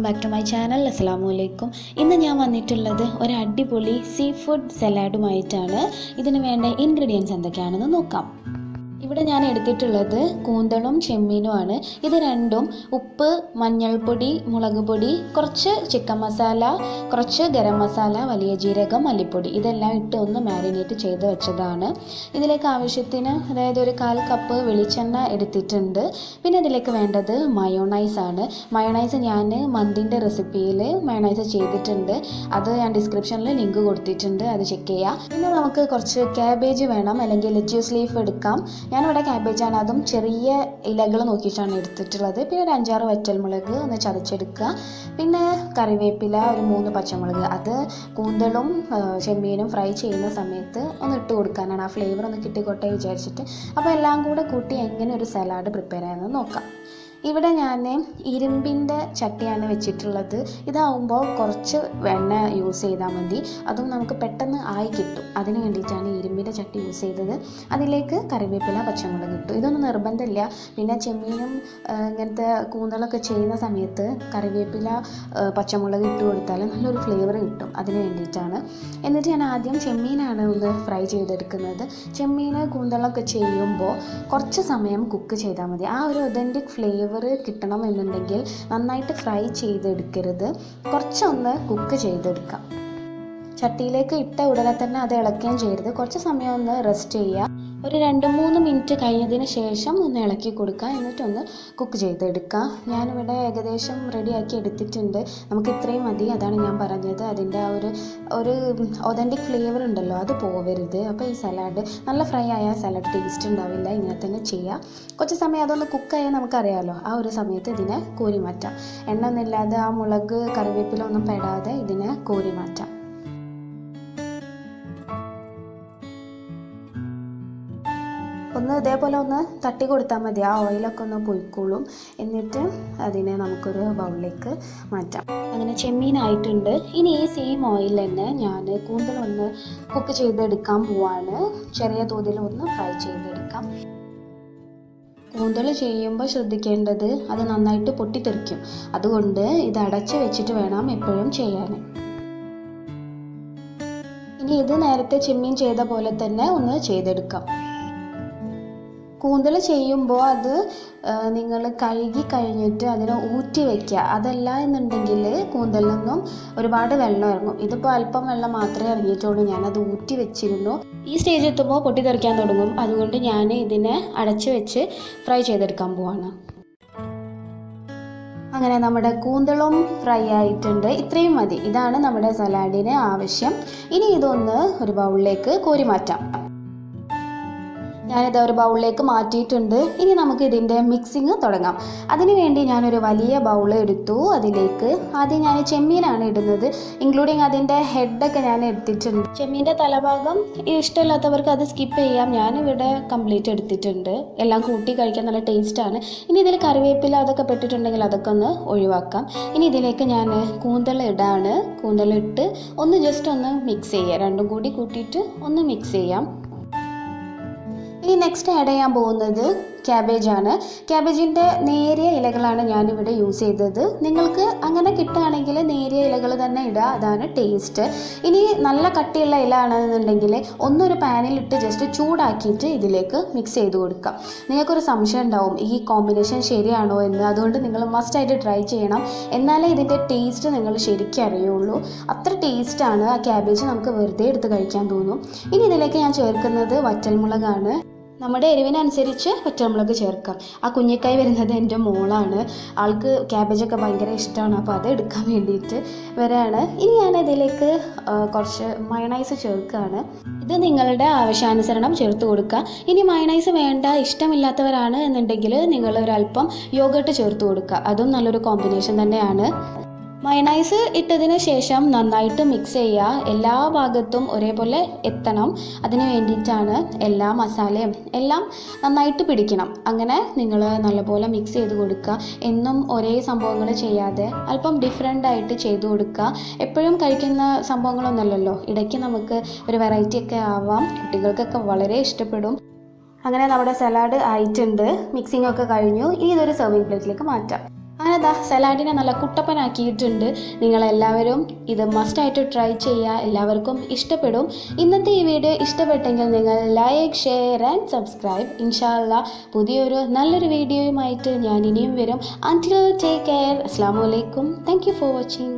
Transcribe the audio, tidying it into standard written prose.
Back to my channel. അസ്സലാമു അലൈക്കും. ഇന്ന് ഞാൻ വന്നിട്ടുള്ളത് ഒരു അടിപൊളി സീ ഫുഡ് സലാഡുമായിട്ടാണ്. ഇതിന് വേണ്ട ഇൻഗ്രീഡിയൻസ് എന്തൊക്കെയാണെന്ന് നോക്കാം. ഇവിടെ ഞാൻ എടുത്തിട്ടുള്ളത് കൂന്തളും ചെമ്മീനുമാണ്. ഇത് രണ്ടും ഉപ്പ്, മഞ്ഞൾപ്പൊടി, മുളക് പൊടി, കുറച്ച് ചിക്കൻ മസാല, കുറച്ച് ഗരം മസാല, വലിയ ജീരകം, മല്ലിപ്പൊടി ഇതെല്ലാം ഇട്ട് ഒന്ന് മാരിനേറ്റ് ചെയ്ത് വെച്ചതാണ്. ഇതിലേക്ക് ആവശ്യത്തിന് അതായത് ഒരു 1/4 കപ്പ് വെളിച്ചെണ്ണ എടുത്തിട്ടുണ്ട്. പിന്നെ ഇതിലേക്ക് വേണ്ടത് മയോണൈസ് ആണ്. മയോണൈസ് ഞാൻ മന്തിൻ്റെ റെസിപ്പിയിൽ മയോണൈസ് ചെയ്തിട്ടുണ്ട്. അത് ഞാൻ ഡിസ്ക്രിപ്ഷനിൽ ലിങ്ക് കൊടുത്തിട്ടുണ്ട്, അത് ചെക്ക് ചെയ്യാം. പിന്നെ നമുക്ക് കുറച്ച് ക്യാബേജ് വേണം, അല്ലെങ്കിൽ ലെറ്റ്യൂസ് ലീഫ് എടുക്കാം. ഞാനിവിടെ ക്യാബേജാണ്, അതും ചെറിയ ഇലകൾ നോക്കിയിട്ടാണ് എടുത്തിട്ടുള്ളത്. പിന്നെ ഒരു 5-6 വറ്റൽമുളക് ഒന്ന് ചതച്ചെടുക്കുക. പിന്നെ കറിവേപ്പില, ഒരു 3 പച്ചമുളക്, അത് കൂന്തളും ചെമ്മീനും ഫ്രൈ ചെയ്യുന്ന സമയത്ത് ഒന്ന് ഇട്ട് കൊടുക്കാനാണ്, ആ ഫ്ലേവർ ഒന്ന് കിട്ടിക്കോട്ടെ വിചാരിച്ചിട്ട്. അപ്പോൾ എല്ലാം കൂടെ കൂട്ടി എങ്ങനെ ഒരു സലാഡ് പ്രിപ്പയർ ചെയ്യാമെന്ന് നോക്കാം. ഇവിടെ ഞാൻ ഇരുമ്പിൻ്റെ ചട്ടിയാണ് വെച്ചിട്ടുള്ളത്. ഇതാവുമ്പോൾ കുറച്ച് എണ്ണ യൂസ് ചെയ്താൽ മതി, അതും നമുക്ക് പെട്ടെന്ന് ആയി കിട്ടും. അതിന് വേണ്ടിയിട്ടാണ് ഇരുമ്പിൻ്റെ ചട്ടി യൂസ് ചെയ്തത്. അതിലേക്ക് കറിവേപ്പില, പച്ചമുളക് ഇട്ടു. ഇതൊന്നും നിർബന്ധമില്ല. പിന്നെ ചെമ്മീനും ഇങ്ങനത്തെ കൂന്തളൊക്കെ ചെയ്യുന്ന സമയത്ത് കറിവേപ്പില, പച്ചമുളക് ഇട്ട് കൊടുത്താൽ നല്ലൊരു ഫ്ലേവർ കിട്ടും, അതിന് വേണ്ടിയിട്ടാണ്. എന്നിട്ട് ഞാൻ ആദ്യം ചെമ്മീനാണ് ഒന്ന് ഫ്രൈ ചെയ്തെടുക്കുന്നത്. ചെമ്മീൻ കൂന്തളൊക്കെ ചെയ്യുമ്പോൾ കുറച്ച് സമയം കുക്ക് ചെയ്താൽ മതി. ആ ഒരു ഒതൻറ്റിക് ഫ്ലേവർ കിട്ടണം എന്നുണ്ടെങ്കിൽ നന്നായിട്ട് ഫ്രൈ ചെയ്തെടുക്കരുത്, കുറച്ചൊന്ന് കുക്ക് ചെയ്തെടുക്കാം. ചട്ടിയിലേക്ക് ഇട്ട ഉടനെ തന്നെ അത് ഇളക്കുകയും ചെയ്യരുത്. കുറച്ച് സമയം ഒന്ന് റെസ്റ്റ് ചെയ്യുക. ഒരു 2-3 മിനിറ്റ് കഴിഞ്ഞതിന് ശേഷം ഒന്ന് ഇളക്കി കൊടുക്കുക, എന്നിട്ടൊന്ന് കുക്ക് ചെയ്തെടുക്കുക. ഞാനിവിടെ ഏകദേശം റെഡിയാക്കി എടുത്തിട്ടുണ്ട്. നമുക്ക് ഇത്രയും മതി, അതാണ് ഞാൻ പറഞ്ഞത്. അതിൻ്റെ ആ ഒരു ഒതൻറ്റിക് ഫ്ലേവർ ഉണ്ടല്ലോ, അത് പോവരുത്. അപ്പോൾ ഈ സലാഡ് നല്ല ഫ്രൈ ആയാൽ സലാഡ് ടേസ്റ്റ് ഉണ്ടാവില്ല. ഇങ്ങനെ തന്നെ ചെയ്യുക. കുറച്ച് സമയം അതൊന്ന് കുക്കായാൽ നമുക്കറിയാമല്ലോ, ആ ഒരു സമയത്ത് ഇതിനെ കോരി മാറ്റാം. എണ്ണ ഒന്നുമില്ലാതെ, ആ മുളക് കറിവേപ്പില ഒന്നും പെടാതെ ഇതിനെ കോരി മാറ്റാം. ഒന്ന് ഇതേപോലെ ഒന്ന് തട്ടി കൊടുത്താൽ മതി, ആ ഓയിലൊക്കെ ഒന്ന് പൊയ്ക്കോളും. എന്നിട്ട് അതിനെ നമുക്കൊരു ബൗളിലേക്ക് മാറ്റാം. അങ്ങനെ ചെമ്മീനായിട്ടുണ്ട്. ഇനി ഈ സെയിം ഓയിൽ തന്നെ ഞാൻ കൂന്തലൊന്ന് കുക്ക് ചെയ്തെടുക്കാൻ പോവാണ്. ചെറിയ തോതിൽ ഒന്ന് ഫ്രൈ ചെയ്തെടുക്കാം. കൂന്തൽ ചെയ്യുമ്പോൾ ശ്രദ്ധിക്കേണ്ടത് അത് നന്നായിട്ട് പൊട്ടിത്തെറിക്കും. അതുകൊണ്ട് ഇത് അടച്ച് വെച്ചിട്ട് വേണം എപ്പോഴും ചെയ്യാൻ. ഇനി ഇത് നേരത്തെ ചെമ്മീൻ ചെയ്ത പോലെ തന്നെ ഒന്ന് ചെയ്തെടുക്കാം. കൂന്തൽ ചെയ്യുമ്പോൾ അത് നിങ്ങൾ കഴുകി കഴിഞ്ഞിട്ട് അതിനെ ഊറ്റി വയ്ക്കുക. അതല്ല എന്നുണ്ടെങ്കിൽ കൂന്തലിൽ നിന്നും ഒരുപാട് വെള്ളം ഇറങ്ങും. ഇതിപ്പോൾ അല്പം വെള്ളം മാത്രമേ ഇറങ്ങിയിട്ടുള്ളൂ, ഞാനത് ഊറ്റി വെച്ചിരുന്നു. ഈ സ്റ്റേജ് എത്തുമ്പോൾ പൊട്ടിത്തെറിക്കാൻ തുടങ്ങും. അതുകൊണ്ട് ഞാൻ ഇതിനെ അടച്ച് വെച്ച് ഫ്രൈ ചെയ്തെടുക്കാൻ പോവാണ്. അങ്ങനെ നമ്മുടെ കൂന്തളും ഫ്രൈ ആയിട്ടുണ്ട്. ഇത്രയും മതി, ഇതാണ് നമ്മുടെ സലാഡിന് ആവശ്യം. ഇനി ഇതൊന്ന് ഒരു ബൗളിലേക്ക് കോരി മാറ്റാം. ഞാനിത് ഒരു ബൗളിലേക്ക് മാറ്റിയിട്ടുണ്ട്. ഇനി നമുക്ക് ഇതിൻ്റെ മിക്സിങ് തുടങ്ങാം. അതിന് വേണ്ടി ഞാനൊരു വലിയ ബൗൾ എടുത്തു. അതിലേക്ക് ആദ്യം ഞാൻ ചെമ്മീനാണ് ഇടുന്നത്, ഇൻക്ലൂഡിങ് അതിൻ്റെ ഹെഡൊക്കെ ഞാൻ എടുത്തിട്ടുണ്ട്. ചെമ്മീൻ്റെ തലഭാഗം ഇഷ്ടമില്ലാത്തവർക്ക് അത് സ്കിപ്പ് ചെയ്യാം. ഞാനിവിടെ കംപ്ലീറ്റ് എടുത്തിട്ടുണ്ട്. എല്ലാം കൂട്ടി കഴിക്കാൻ നല്ല ടേസ്റ്റാണ്. ഇനി ഇതിൽ കറിവേപ്പില അതൊക്കെ പെട്ടിട്ടുണ്ടെങ്കിൽ അതൊക്കെ ഒന്ന് ഒഴിവാക്കാം. ഇനി ഇതിലേക്ക് ഞാൻ കൂന്തൽ ഇടാണ്. കൂന്തലിട്ട് ഒന്ന് ജസ്റ്റ് ഒന്ന് മിക്സ് ചെയ്യുക. രണ്ടും കൂടി കൂട്ടിയിട്ട് ഒന്ന് മിക്സ് ചെയ്യാം. ഇനി നെക്സ്റ്റ് ആഡ് ചെയ്യാൻ പോകുന്നത് ക്യാബേജാണ്. ക്യാബേജിൻ്റെ നേരിയ ഇലകളാണ് ഞാനിവിടെ യൂസ് ചെയ്തത്. നിങ്ങൾക്ക് അങ്ങനെ കിട്ടുകയാണെങ്കിൽ നേരിയ ഇലകൾ തന്നെ ഇടുക, അതാണ് ടേസ്റ്റ്. ഇനി നല്ല കട്ടിയുള്ള ഇല ആണെന്നുണ്ടെങ്കിൽ ഒന്നൊരു പാനിലിട്ട് ജസ്റ്റ് ചൂടാക്കിയിട്ട് ഇതിലേക്ക് മിക്സ് ചെയ്ത് കൊടുക്കാം. നിങ്ങൾക്കൊരു സംശയം ഉണ്ടാവും ഈ കോമ്പിനേഷൻ ശരിയാണോ എന്ന്. അതുകൊണ്ട് നിങ്ങൾ മസ്റ്റായിട്ട് ട്രൈ ചെയ്യണം, എന്നാലേ ഇതിൻ്റെ ടേസ്റ്റ് നിങ്ങൾ ശരിക്കും അറിയുള്ളൂ. അത്ര ടേസ്റ്റാണ്. ആ ക്യാബേജ് നമുക്ക് വെറുതെ എടുത്ത് കഴിക്കാൻ തോന്നും. ഇനി ഇതിലേക്ക് ഞാൻ ചേർക്കുന്നത് വറ്റൽമുളകാണ്. നമ്മുടെ എരിവിനനുസരിച്ച് പച്ചമുളക് ചേർക്കാം. ആ കുഞ്ഞിക്കായ് വരുന്നത് എൻ്റെ മോളാണ്, ആൾക്ക് ക്യാബേജൊക്കെ ഭയങ്കര ഇഷ്ടമാണ്. അപ്പോൾ അത് എടുക്കാൻ വേണ്ടിയിട്ട് വരാണ്. ഇനി ഞാൻ ഇതിലേക്ക് കുറച്ച് മയണൈസ് ചേർക്കുകയാണ്. ഇത് നിങ്ങളുടെ ആവശ്യാനുസരണം ചേർത്ത് കൊടുക്കുക. ഇനി മയണൈസ് വേണ്ട, ഇഷ്ടമില്ലാത്തവരാണ് എന്നുണ്ടെങ്കിൽ നിങ്ങൾ ഒരല്പം യോഗട്ട് ചേർത്ത് കൊടുക്കുക. അതും നല്ലൊരു കോമ്പിനേഷൻ തന്നെയാണ്. മയണൈസ് ഇട്ടതിന് ശേഷം നന്നായിട്ട് മിക്സ് ചെയ്യുക. എല്ലാ ഭാഗത്തും ഒരേപോലെ എത്തണം, അതിന് വേണ്ടിയിട്ടാണ്. എല്ലാ മസാലയും എല്ലാം നന്നായിട്ട് പിടിക്കണം. അങ്ങനെ നിങ്ങൾ നല്ലപോലെ മിക്സ് ചെയ്ത് കൊടുക്കുക. എന്നും ഒരേ സംഭവങ്ങൾ ചെയ്യാതെ അല്പം ഡിഫറെൻ്റ് ആയിട്ട് ചെയ്തു കൊടുക്കുക. എപ്പോഴും കഴിക്കുന്ന സംഭവങ്ങളൊന്നുമല്ലല്ലോ, ഇടയ്ക്ക് നമുക്ക് ഒരു വെറൈറ്റി ഒക്കെ ആവാം. കുട്ടികൾക്കൊക്കെ വളരെ ഇഷ്ടപ്പെടും. അങ്ങനെ നമ്മുടെ സലാഡ് ആയിട്ടുണ്ട്. മിക്സിംഗ് ഒക്കെ കഴിഞ്ഞു. ഇനി ഇതൊരു സെർവിങ് പ്ലേറ്റിലേക്ക് മാറ്റാം. ഞാനതാ സലാഡിനെ നല്ല കുട്ടപ്പനാക്കിയിട്ടുണ്ട്. നിങ്ങളെല്ലാവരും ഇത് മസ്റ്റായിട്ട് ട്രൈ ചെയ്യുക, എല്ലാവർക്കും ഇഷ്ടപ്പെടും. ഇന്നത്തെ ഈ വീഡിയോ ഇഷ്ടപ്പെട്ടെങ്കിൽ നിങ്ങൾ ലൈക്ക്, ഷെയർ ആൻഡ് സബ്സ്ക്രൈബ്. ഇൻഷാ അല്ലാഹ് പുതിയൊരു നല്ലൊരു വീഡിയോയുമായിട്ട് ഞാൻ ഇനിയും വരും. അൻറ്റിൽ ടേക്ക് കെയർ. അസ്സലാമു അലൈക്കും. Thank you for watching.